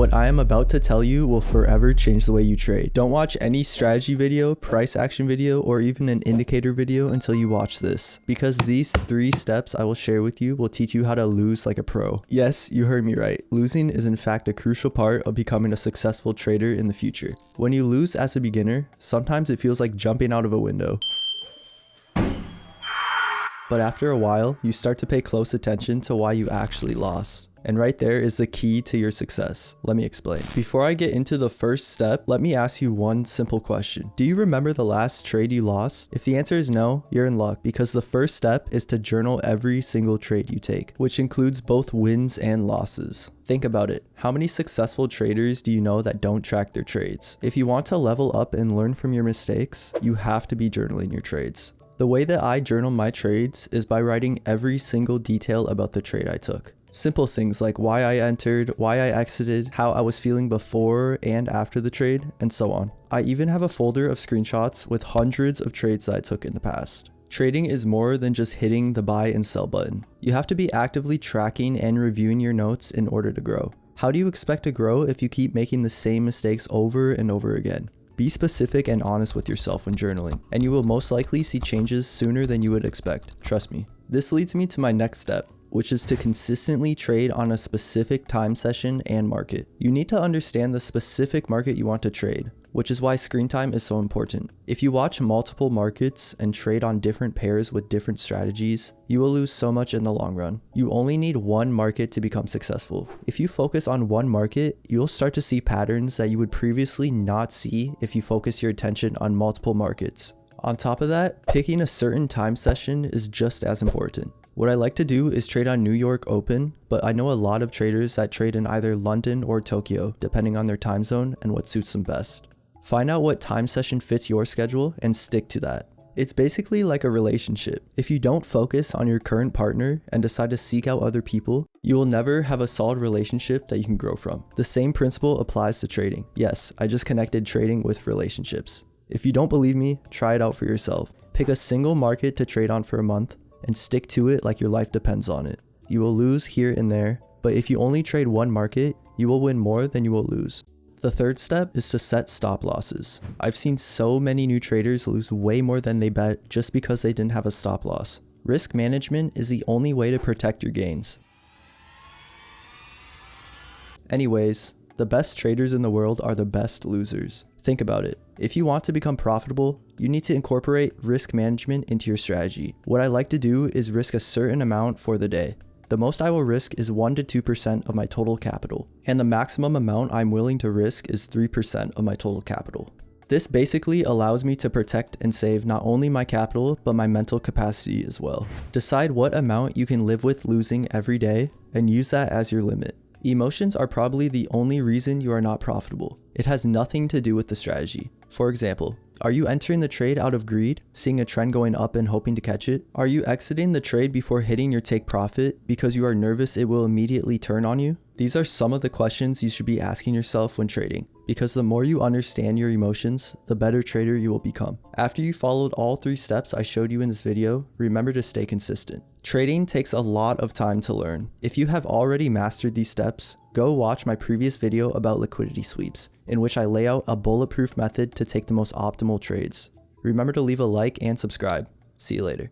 What I am about to tell you will forever change the way you trade. Don't watch any strategy video, price action video, or even an indicator video until you watch this, because these 3 steps I will share with you will teach you how to lose like a pro. Yes, you heard me right. Losing is in fact a crucial part of becoming a successful trader in the future. When you lose as a beginner, sometimes it feels like jumping out of a window. But after a while, you start to pay close attention to why you actually lost. And right there is the key to your success. Let me explain. Before I get into the first step, let me ask you one simple question. Do you remember the last trade you lost? If the answer is no, you're in luck, because the first step is to journal every single trade you take, which includes both wins and losses. Think about it. How many successful traders do you know that don't track their trades? If you want to level up and learn from your mistakes, you have to be journaling your trades. The way that I journal my trades is by writing every single detail about the trade I took. Simple things like why I entered, why I exited, how I was feeling before and after the trade, and so on. I even have a folder of screenshots with hundreds of trades that I took in the past. Trading is more than just hitting the buy and sell button. You have to be actively tracking and reviewing your notes in order to grow. How do you expect to grow if you keep making the same mistakes over and over again? Be specific and honest with yourself when journaling, and you will most likely see changes sooner than you would expect. Trust me. This leads me to my next step, which is to consistently trade on a specific time session and market. You need to understand the specific market you want to trade, which is why screen time is so important. If you watch multiple markets and trade on different pairs with different strategies, you will lose so much in the long run. You only need one market to become successful. If you focus on one market, you'll start to see patterns that you would previously not see if you focus your attention on multiple markets. On top of that, picking a certain time session is just as important. What I like to do is trade on New York Open, but I know a lot of traders that trade in either London or Tokyo, depending on their time zone and what suits them best. Find out what time session fits your schedule and stick to that. It's basically like a relationship. If you don't focus on your current partner and decide to seek out other people, you will never have a solid relationship that you can grow from. The same principle applies to trading. Yes, I just connected trading with relationships. If you don't believe me, try it out for yourself. Pick a single market to trade on for a month and stick to it like your life depends on it. You will lose here and there, but if you only trade one market, you will win more than you will lose. The third step is to set stop losses. I've seen so many new traders lose way more than they bet just because they didn't have a stop loss. Risk management is the only way to protect your gains. Anyways, the best traders in the world are the best losers. Think about it. If you want to become profitable, you need to incorporate risk management into your strategy. What I like to do is risk a certain amount for the day. The most I will risk is 1 to 2% of my total capital, and the maximum amount I'm willing to risk is 3% of my total capital. This basically allows me to protect and save not only my capital, but my mental capacity as well. Decide what amount you can live with losing every day and use that as your limit. Emotions are probably the only reason you are not profitable. It has nothing to do with the strategy. For example, are you entering the trade out of greed, seeing a trend going up and hoping to catch it? Are you exiting the trade before hitting your take profit because you are nervous it will immediately turn on you? These are some of the questions you should be asking yourself when trading, because the more you understand your emotions, the better trader you will become. After you followed all 3 steps I showed you in this video, remember to stay consistent. Trading takes a lot of time to learn. If you have already mastered these steps, go watch my previous video about liquidity sweeps, in which I lay out a bulletproof method to take the most optimal trades. Remember to leave a like and subscribe. See you later.